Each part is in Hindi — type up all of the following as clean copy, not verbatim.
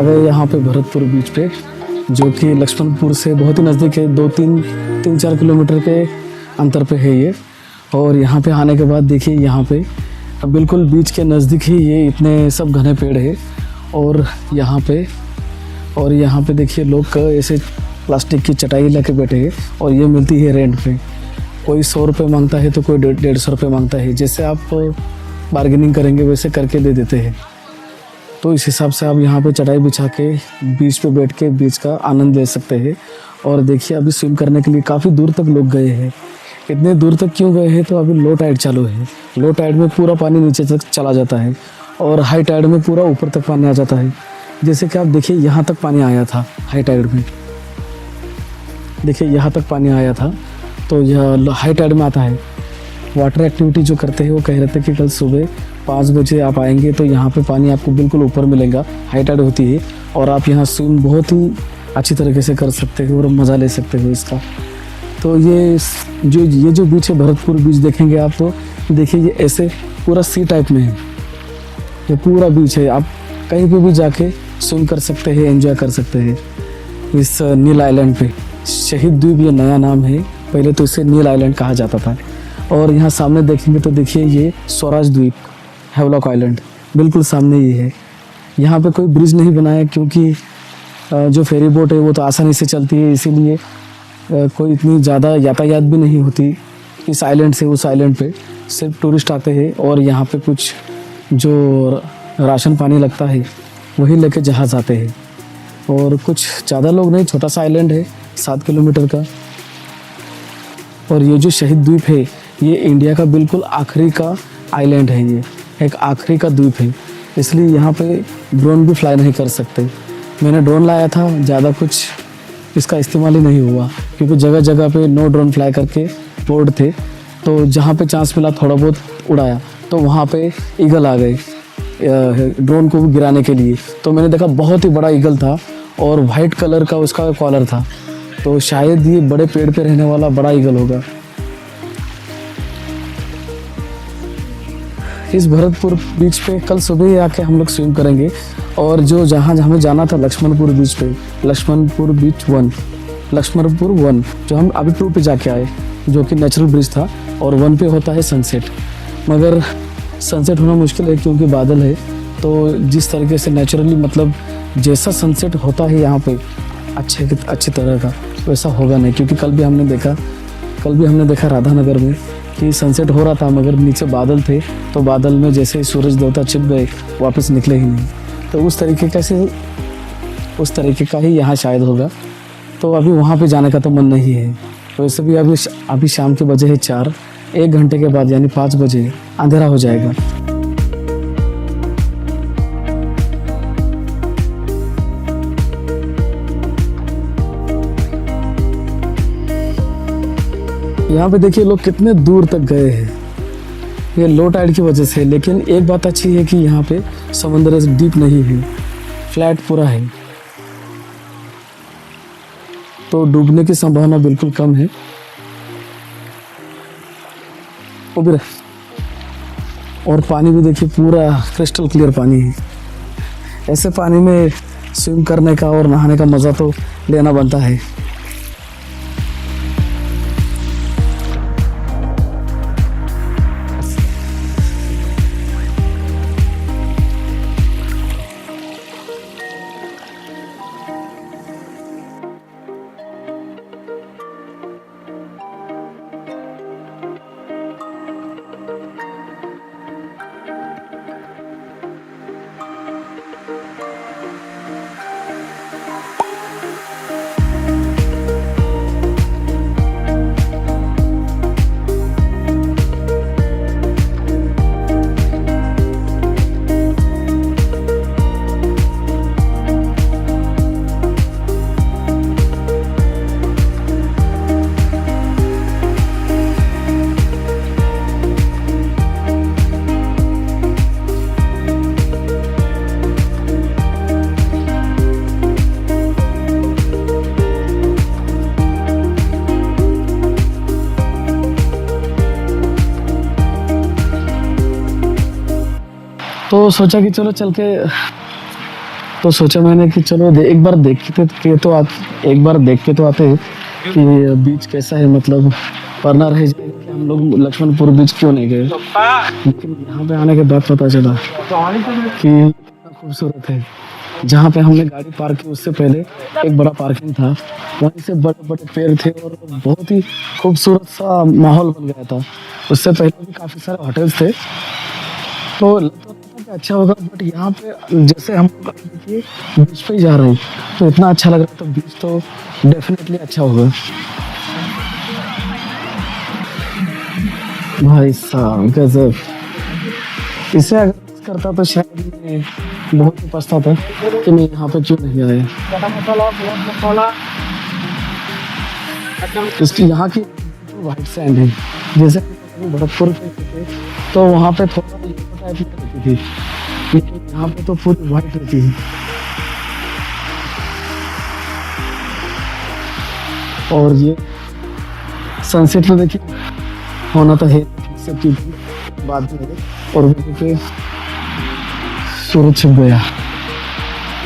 गए यहाँ पे भरतपुर बीच पे, जो कि लक्ष्मणपुर से बहुत ही नज़दीक है। 2-3-4 किलोमीटर के अंतर पे है ये। और यहाँ पे आने के बाद देखिए यहाँ पे बिल्कुल बीच के नज़दीक ही ये इतने सब घने पेड़ है। और यहाँ पे देखिए लोग ऐसे प्लास्टिक की चटाई लेके बैठे हैं और ये मिलती है रेंट पे। कोई 100 रुपये मांगता है तो कोई 150 रुपये मांगता है। जैसे आप बार्गेनिंग करेंगे वैसे करके दे देते हैं। तो इस हिसाब से आप यहाँ पे चटाई बिछा के बीच पे बैठ के बीच का आनंद ले सकते हैं। और देखिए अभी स्विम करने के लिए काफ़ी दूर तक लोग गए हैं। इतने दूर तक क्यों गए हैं? तो अभी लो टाइड चालू है। लो टाइड में पूरा पानी नीचे तक चला जाता है और हाई टाइड में पूरा ऊपर तक पानी आ जाता है। जैसे कि आप देखिए यहाँ तक पानी आया था हाई टाइड में। देखिए यहाँ तक पानी आया था, तो यह हाई टाइड में आता है। वाटर एक्टिविटी जो करते हैं वो कह रहे थे कि कल सुबह 5 बजे आप आएंगे तो यहाँ पे पानी आपको बिल्कुल ऊपर मिलेगा, हाई टाइड होती है और आप यहाँ स्विम बहुत ही अच्छी तरीके से कर सकते हो और मज़ा ले सकते हो इसका। तो ये जो बीच है भरतपुर बीच देखेंगे आप, तो देखिए ये ऐसे पूरा सी टाइप में है। ये पूरा बीच है, आप कहीं पे भी जाके स्विम कर सकते हैं, एंजॉय कर सकते हैं इस नील आइलैंड पे। शहीद द्वीप ये नया नाम है, पहले तो इसे नील आइलैंड कहा जाता था। और यहाँ सामने देखेंगे तो देखिए ये स्वराज द्वीप, हैवलॉक आइलैंड बिल्कुल सामने ही है। यहाँ पे कोई ब्रिज नहीं बना है क्योंकि जो फेरी बोट है वो तो आसानी से चलती है, इसीलिए कोई इतनी ज़्यादा यातायात भी नहीं होती इस आइलैंड से उस आइलैंड पे। सिर्फ टूरिस्ट आते हैं और यहाँ पे कुछ जो राशन पानी लगता है वही लेके जहाज़ आते हैं। और कुछ ज़्यादा लोग नहीं, छोटा सा आइलैंड है 7 किलोमीटर का। और ये जो शहीद द्वीप है ये इंडिया का बिल्कुल आखिरी का आइलैंड है। ये एक आखिरी का द्वीप है, इसलिए यहाँ पे ड्रोन भी फ्लाई नहीं कर सकते। मैंने ड्रोन लाया था, ज़्यादा कुछ इसका इस्तेमाल ही नहीं हुआ क्योंकि जगह जगह पे नो ड्रोन फ्लाई करके बोर्ड थे। तो जहाँ पे चांस मिला थोड़ा बहुत उड़ाया, तो वहाँ पे ईगल आ गए ड्रोन को गिराने के लिए। तो मैंने देखा बहुत ही बड़ा ईगल था और वाइट कलर का उसका कॉलर था, तो शायद ये बड़े पेड़ पे रहने वाला बड़ा ईगल होगा। इस भरतपुर बीच पे कल सुबह ही आके हम लोग स्विम करेंगे। और जो जहाँ हमें जाना था लक्ष्मणपुर बीच पे, लक्ष्मणपुर बीच 1, लक्ष्मणपुर 1 जो हम अभी 2 पे जाके आए, जो कि नेचुरल ब्रिज था। और 1 पे होता है सनसेट, मगर सनसेट होना मुश्किल है क्योंकि बादल है। तो जिस तरीके से नेचुरली मतलब जैसा सनसेट होता है यहाँ पे अच्छी तरह का, वैसा होगा नहीं। क्योंकि कल भी हमने देखा राधानगर में कि सनसेट हो रहा था मगर नीचे बादल थे, तो बादल में जैसे ही सूरज देवता छिप गए वापस निकले ही नहीं। तो उस तरीके का ही यहाँ शायद होगा। तो अभी वहाँ पे जाने का तो मन नहीं है। तो वैसे भी अभी शाम के बजे है 4, 1 घंटे के बाद यानी 5 बजे अंधेरा हो जाएगा। यहाँ पे देखिए लोग कितने दूर तक गए हैं, ये लो टाइड की वजह से। लेकिन एक बात अच्छी है कि यहाँ पे समुद्र डीप नहीं है, फ्लैट पूरा है, तो डूबने की संभावना बिल्कुल कम है। और पानी भी देखिए पूरा क्रिस्टल क्लियर पानी है। ऐसे पानी में स्विम करने का और नहाने का मज़ा तो लेना बनता है। तो सोचा कि चलो चल के तो सोचा मैंने कि चलो एक बार एक बार देख के तो आते हैं कि बीच कैसा है, मतलब वरना रह जाएगा कि हम लोग लक्ष्मणपुर बीच क्यों नहीं गए। लेकिन यहाँ पे आने के बाद पता चला कि इतना खूबसूरत है। जहाँ पे हमने गाड़ी पार्क की उससे पहले एक बड़ा पार्किंग था, वहीं से बड़े बड़े पेड़ थे और बहुत ही खूबसूरत सा माहौल बन गया था। उससे पहले भी काफ़ी सारे होटल्स थे, तो लगता था कि अच्छा होगा, बट यहाँ पे जैसे हम लोग देखिए बीच पे ही जा रहे हैं तो इतना अच्छा लग रहा था। बीच तो डेफिनेटली अच्छा होगा। भाई साहब गजब। इसे अगर मिस करता तो शायद मैं बहुत ही पछताता कि मैं यहाँ पे क्यों नहीं आया। इसकी यहाँ की वाइट सैंड है, जैसे भरतपुर पे थे तो वहाँ पे थोड़ा येलो टाइप की रहती थी, लेकिन यहाँ पे तो पूरी वाइट रहती है। और ये सनसेट तो देखिए होना तो है, सब चीज बाद में, और वहीं पे सूरज छिप गया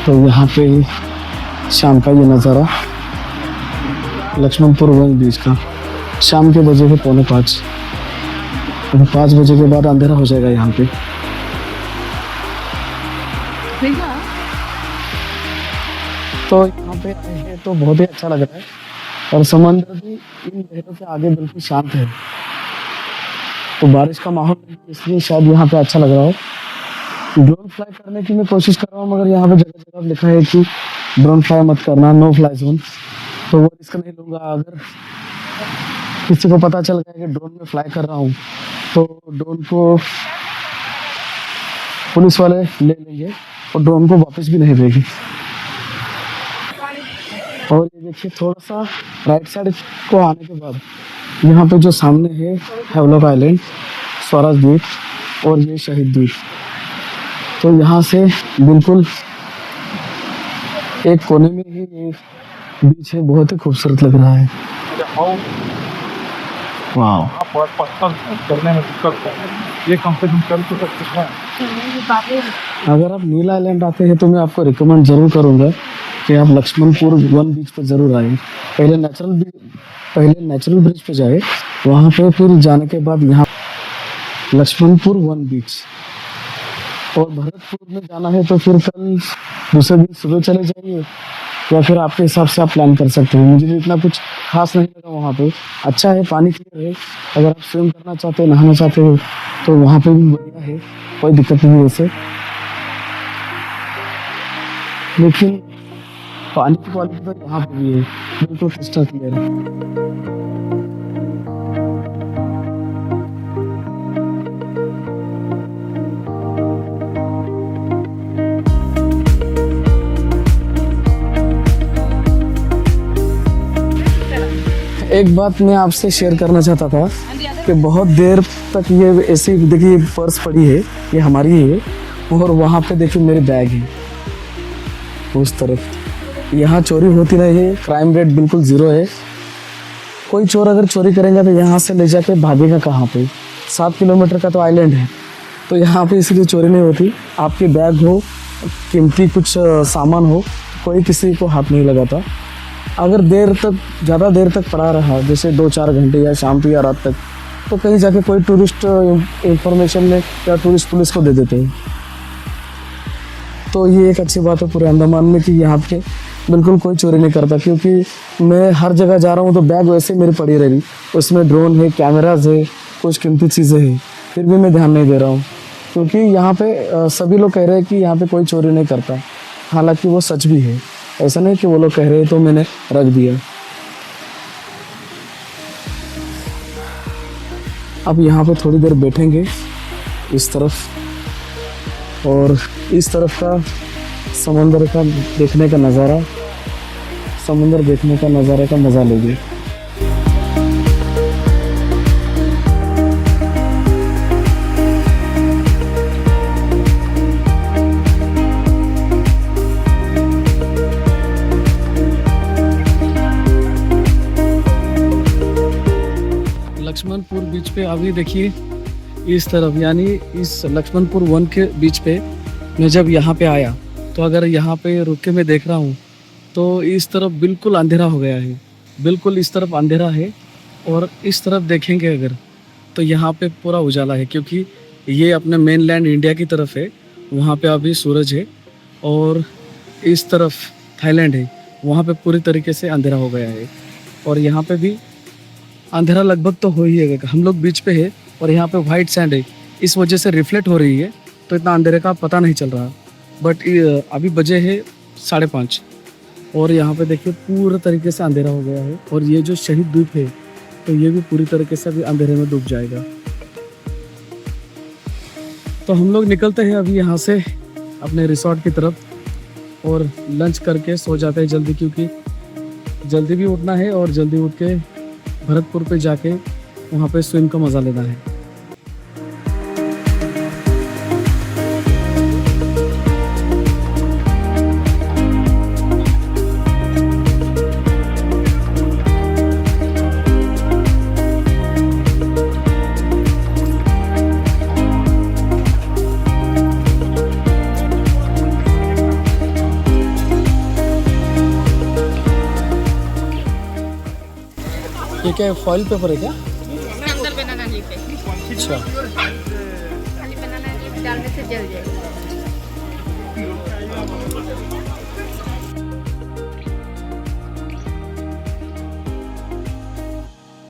तो यहाँ पे शाम का ये नज़ारा लक्ष्मणपुर वन बीच का। शाम के बजे के 4:45, अभी 5 बजे के बाद अंधेरा हो जाएगा यहाँ पे। तो यहाँ पे आए हैं तो बहुत ही अच्छा लग रहा है, और समंदर भी इन लहरों के आगे बिल्कुल शांत है। तो बारिश का माहौल नहीं है, इसलिए शायद यहाँ पे अच्छा लग रहा हो। ड्रोन फ्लाई करने की मैं कोशिश कर रहा हूँ, मगर यहाँ पे जगह जगह लिखा है कि ड्रोन फ्लाई मत करना, नो फ्लाई जोन, तो वो रिस्क नहीं लूँगा। अगर किसी को पता चल गया कि ड्रोन में फ्लाई कर रहा हूँ तो ड्रोन को पुलिस वाले ले लेंगे और ड्रोन को वापस भी नहीं देंगे। और ये देखिए थोड़ा सा राइट साइड को आने के बाद यहाँ पे जो सामने है हैवलॉक आइलैंड, स्वराज द्वीप और ये शहीद द्वीप। तो यहाँ से बिल्कुल एक कोने में ही ये बीच है, बहुत ही खूबसूरत लग रहा है। वाह, करने में दिक्कत है, ये कम से कम कर तो सकते हैं। अगर आप नीला आइलैंड आते हैं तो मैं आपको रिकमेंड जरूर करूँगा कि आप लक्ष्मणपुर वन बीच पर जरूर आए। पहले नेचुरल ब्रिज पे जाए, वहाँ पे फिर जाने के बाद यहाँ लक्ष्मणपुर वन बीच। और भरतपुर में जाना है तो फिर कल दूसरे दिन सुबह चले जाइए, या फिर आपके हिसाब से आप प्लान कर सकते हैं। मुझे भी इतना कुछ खास नहीं लगा वहाँ पे। अच्छा है, पानी क्लियर है, अगर आप स्विम करना चाहते हैं, नहाना चाहते हो तो वहाँ पे भी बढ़िया है, कोई दिक्कत नहीं है वैसे। लेकिन पानी की क्वालिटी तो यहाँ पे भी है, बिल्कुल क्रिस्टल क्लियर है। एक बात मैं आपसे शेयर करना चाहता था कि बहुत देर तक ये ऐसे देखिए पर्स पड़ी है, ये हमारी है, और वहाँ पे देखिए मेरी बैग है उस तरफ। यहाँ चोरी होती रही है, क्राइम रेट बिल्कुल 0 है। कोई चोर अगर चोरी करेगा तो यहाँ से ले जाके भागेगा कहाँ पे? 7 किलोमीटर का तो आइलैंड है, तो यहाँ पे इसलिए चोरी नहीं होती। आपके बैग हो, कीमती कुछ सामान हो, कोई किसी को हाथ नहीं लगाता। अगर ज़्यादा देर तक पड़ा रहा, जैसे 2-4 घंटे या शाम को या रात तक, तो कहीं जाके कोई टूरिस्ट इंफॉर्मेशन में या टूरिस्ट पुलिस को दे देते हैं। तो ये एक अच्छी बात है पूरे अंडमान में कि यहाँ पे बिल्कुल कोई चोरी नहीं करता, क्योंकि मैं हर जगह जा रहा हूँ तो बैग वैसे मेरी पड़ी रही, उसमें ड्रोन है, कैमराज है, कुछ कीमती चीज़ें हैं, फिर भी मैं ध्यान नहीं दे रहा हूँ, क्योंकि यहाँ पे सभी लोग कह रहे हैं कि यहाँ पे कोई चोरी नहीं करता। हालांकि वो सच भी है, ऐसा नहीं कि वो लोग कह रहे हैं तो मैंने रख दिया। अब यहाँ पे थोड़ी देर बैठेंगे इस तरफ, और इस तरफ का समंदर का देखने का नज़ारा, समंदर देखने का नज़ारे का मज़ा लेंगे। लक्ष्मणपुर बीच पे अभी देखिए इस तरफ, यानी इस लक्ष्मणपुर वन के बीच पे मैं जब यहाँ पे आया तो अगर यहाँ पे रुक के मैं देख रहा हूँ तो इस तरफ बिल्कुल अंधेरा हो गया है, बिल्कुल इस तरफ अंधेरा है। और इस तरफ देखेंगे अगर तो यहाँ पे पूरा उजाला है, क्योंकि ये अपने मेन लैंड इंडिया की तरफ है, वहाँ पे अभी सूरज है। और इस तरफ थाईलैंड है, वहाँ पे पूरी तरीके से अंधेरा हो गया है। और यहाँ पे भी अंधेरा लगभग तो हो ही है। हम लोग बीच पे है और यहाँ पे वाइट सैंड है, इस वजह से रिफ्लेक्ट हो रही है, तो इतना अंधेरे का पता नहीं चल रहा। बट अभी बजे है 5:30 और यहाँ पे देखिए पूरा तरीके से अंधेरा हो गया है। और ये जो शहीद द्वीप है तो ये भी पूरी तरीके से अभी अंधेरे में डूब जाएगा। तो हम लोग निकलते हैं अभी यहाँ से अपने रिसोर्ट की तरफ और लंच करके सो जाते हैं जल्दी, क्योंकि जल्दी भी उठना है और जल्दी उठ के भरतपुर पे जाके वहाँ पे स्विम का मज़ा लेना है। ये क्या फॉइल पेपर है क्या? अंदर बनाना लीफ है। अच्छा, खाली बनाना लीफ डालने से जल जाएगा।